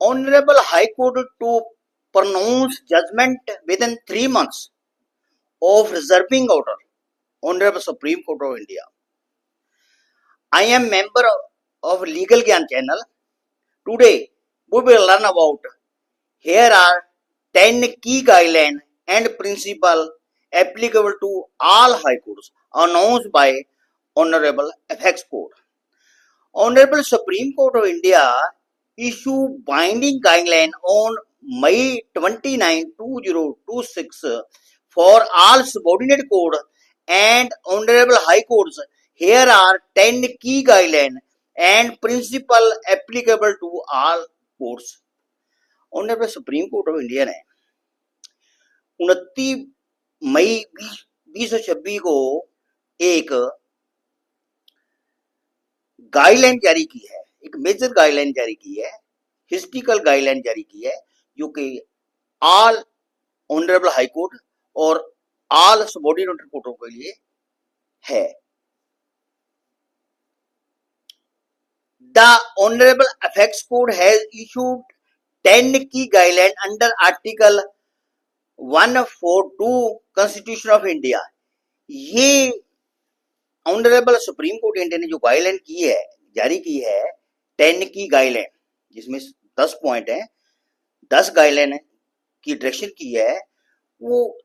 Honorable High Court to pronounce judgment within 3 months of reserving order. Honorable Supreme Court of India. I am member of Legal Gyan channel. Today we will learn about here are 10 key guidelines and principles applicable to all high courts announced by Honorable Apex Court. Honorable Supreme Court of India issued binding guideline on May 29, 2026 for all subordinate court and Honorable High Courts. Here are 10 key guidelines and principles applicable to all courts. Honorable Supreme Court of India ने 29 मई 2026 को एक guideline जारी की है, एक major guideline जारी की है, हिस्टोरिकल गाइडलाइन जारी की है, जो कि ऑल ऑनरेबल हाई कोर्ट और ऑल सबऑर्डिनेट कोर्टों के लिए है. The Honorable Apex Court has issued 10 key guidelines under Article 142 Constitution of India. ये ऑनरेबल सुप्रीम कोर्ट इंडिया ने जो गाइडलाइन की है, जारी की है 10 की गाइडलाइन, जिसमें 10 पॉइंट है, 10 गाइडलाइन की डायरेक्शन की है, वो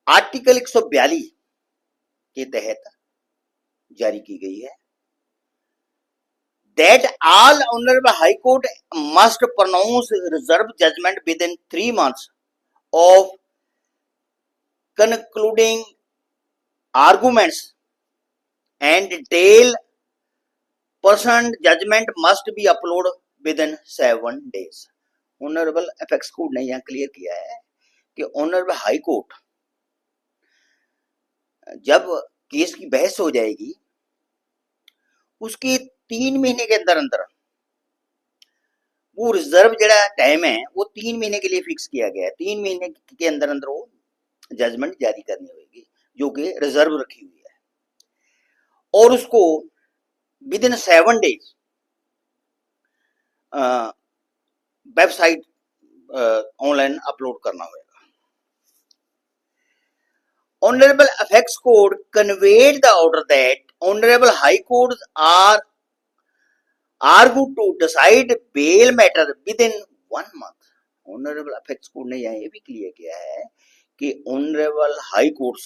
आर्टिकल 142 के तहत जारी की गई है. That all Honorable High Court must pronounce reserve judgment within 3 months of concluding arguments and detailed person judgment must be uploaded within 7 days. Honorable Apex Court ने यहाँ क्लियर किया है कि Honorable High Court जब केस की बहस हो जाएगी उसके 3 महीने के अंदर अंदर वो रिजर्व जड़ा टाइम है वो 3 महीने के लिए फिक्स किया गया है. 3 महीने के अंदर अंदर वो जजमेंट जारी करनी होगी जो कि रिजर्व रखी हुई है, और उसको with in 7 days website online upload करना होगा. Honorable Apex Court conveyed the order that Honorable High Courts are argued to decide bail matter within 1 month. Honorable Apex Court ने यहाँ ये भी क्लियर किया है कि Honorable High Courts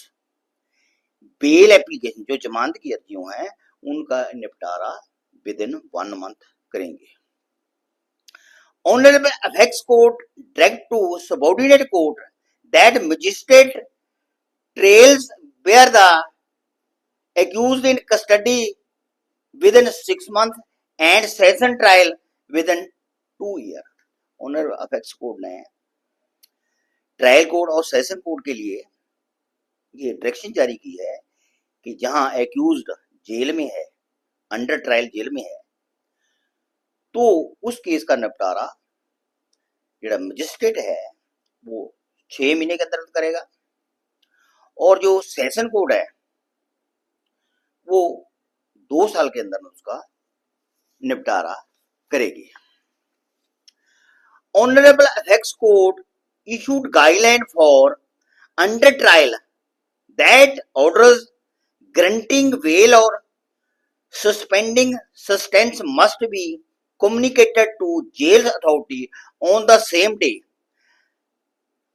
bail application जो जमानत की अर्जियां हैं उनका निपटारा विद इन 1 मंथ करेंगे. Honorable Apex Court direct to subordinate court that magistrate trials where the accused in custody within 6 months and session trial within 2 years. Honorable Apex Court ने trial court और session court के लिए ये direction जारी की है कि जहां एक्यूज्ड जेल में है, अंडर ट्रायल जेल में है, तो उस केस का निपटारा जो मजिस्ट्रेट है वो 6 महीने के अंदर करेगा, और जो सेशन कोर्ट है वो 2 साल के अंदर उसका निपटारा करेगी. Honorable Apex Court issued guideline for under trial that orders granting bail or suspending sentence must be communicated to jail authority on the same day.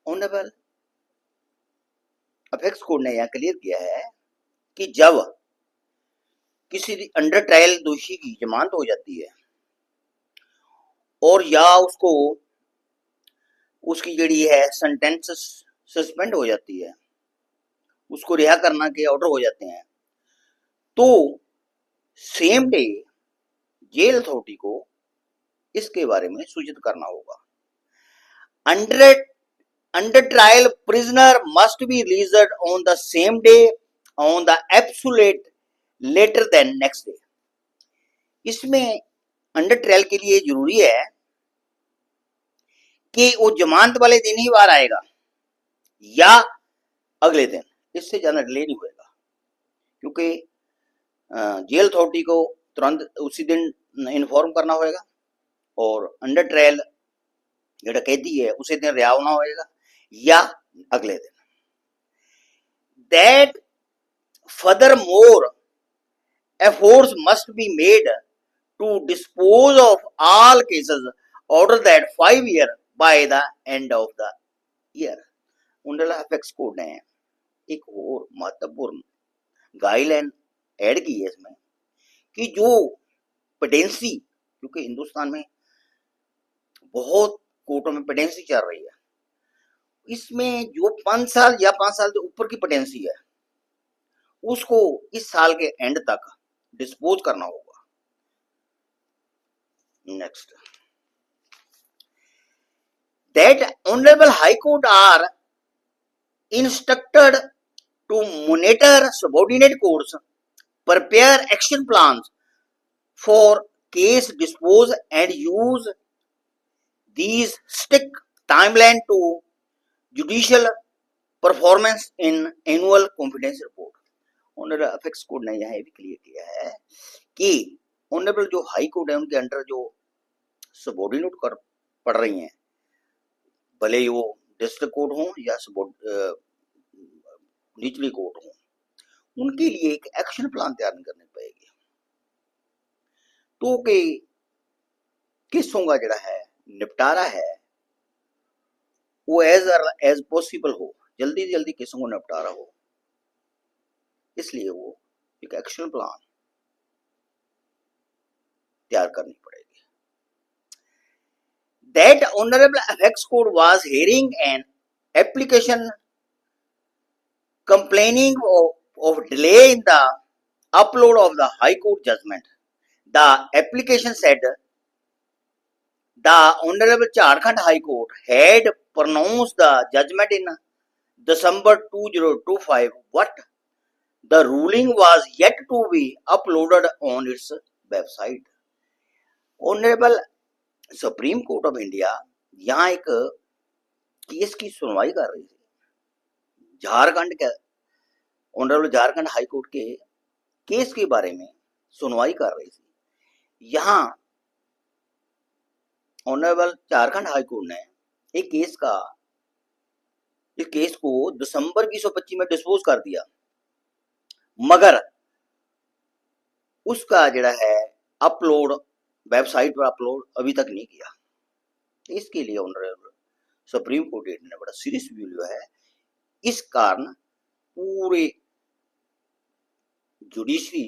Honorable Apex Court ने यहाँ क्लियर किया है कि जब किसी अंडर ट्रायल दोषी की जमानत हो जाती है और या उसको उसकी जड़ी है सेंटेंस सस्पेंड हो जाती है, उसको रिहा करना के ऑर्डर हो जाते हैं, तो सेम डे जेल अथॉरिटी को इसके बारे में सूचित करना होगा. Under trial prisoner must be released on the same day on the absolute later than next day. इसमें अंडर ट्रायल के लिए जरूरी है कि वो जमानत वाले दिन ही बाहर आएगा या अगले दिन, इससे ज्यादा डिले नहीं होगा, क्योंकि जेल अथॉरिटी को तुरंत उसी दिन इन्फॉर्म करना होगा और अंडर ट्रायल ਜਿਹੜਾ कैदी है उसे दिन रिहा होना होएगा या अगले दिन। That furthermore efforts must be made to dispose of all cases order that 5 year by the end of the year। उंडला एपेक्स कोड ने एक और महत्वपूर्ण गाइडलाइन ऐड की है इसमें कि जो पेडेंसी, क्योंकि हिंदुस्तान में बहुत कोर्टों में पेडेंसी चल रही है, इसमें जो 5 साल या 5 साल से ऊपर की पेडेंसी है उसको इस साल के एंड तक डिस्पोज करना होगा। Next, that honourable high court are instructed to monitor subordinate courts, prepare action plans for case dispose and use these strict timeline to judicial performance in annual confidence report। Honourable apex court ने यहाँ भी clear किया है कि honourable जो high court है उनके under जो सबॉर्डिनेट कर पड़ रही हैं, भले ही वो डिस्ट्रिक्ट कोर्ट हो या निचली कोर्ट हो, उनके लिए एक एक्शन प्लान तैयार करनी पड़ेगी तो कि केसों का जड़ा है निपटारा है वो एज पॉसिबल हो, जल्दी से जल्दी केसों को निपटारा हो, इसलिए वो एक एक्शन प्लान तैयार करनी पड़ेगी। That Honorable Apex Court was hearing an application complaining of delay in the upload of the High Court judgment. The application said the Honorable Jharkhand High Court had pronounced the judgment in December 2025, but the ruling was yet to be uploaded on its website। Honorable supreme court of India यहाँ एक case की सुनवाई कर रही थी, झारखंड के honourable Jharkhand high court के case के बारे में सुनवाई कर रही थी। यहाँ ऑनरेबल झारखंड हाई कोर्ट ने एक केस को दिसंबर 2025 में डिस्पोज कर दिया, मगर उसका जड़ा है अपलोड वेबसाइट पर अपलोड अभी तक नहीं किया। इसके लिए ऑनरेबल सुप्रीम कोर्ट ने बड़ा सीरियस व्यू लिया है। इस कारण पूरे जुडिशरी,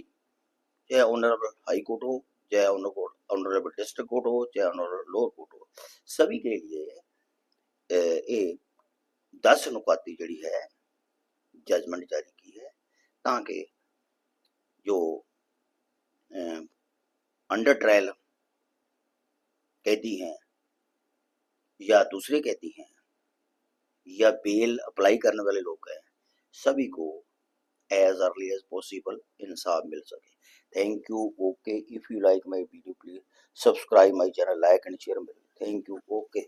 चाहे ऑनरेबल हाई कोर्ट हो, चाहे ऑनरेबल डिस्ट्रिक्ट कोर्ट हो, चाहे ऑनरेबल लोअर कोर्ट हो, सभी के लिए 10 नुकाती जड़ी है जजमेंट जारी की है ताकि जो अंडर ट्रायल कैदी हैं या दूसरे कैदी हैं या बेल अप्लाई करने वाले लोग हैं, सभी को एज अर्ली एज पॉसिबल इंसाफ मिल सके। Thank you. Okay, if you like my video please subscribe my channel, like and share. Thank you. Okay.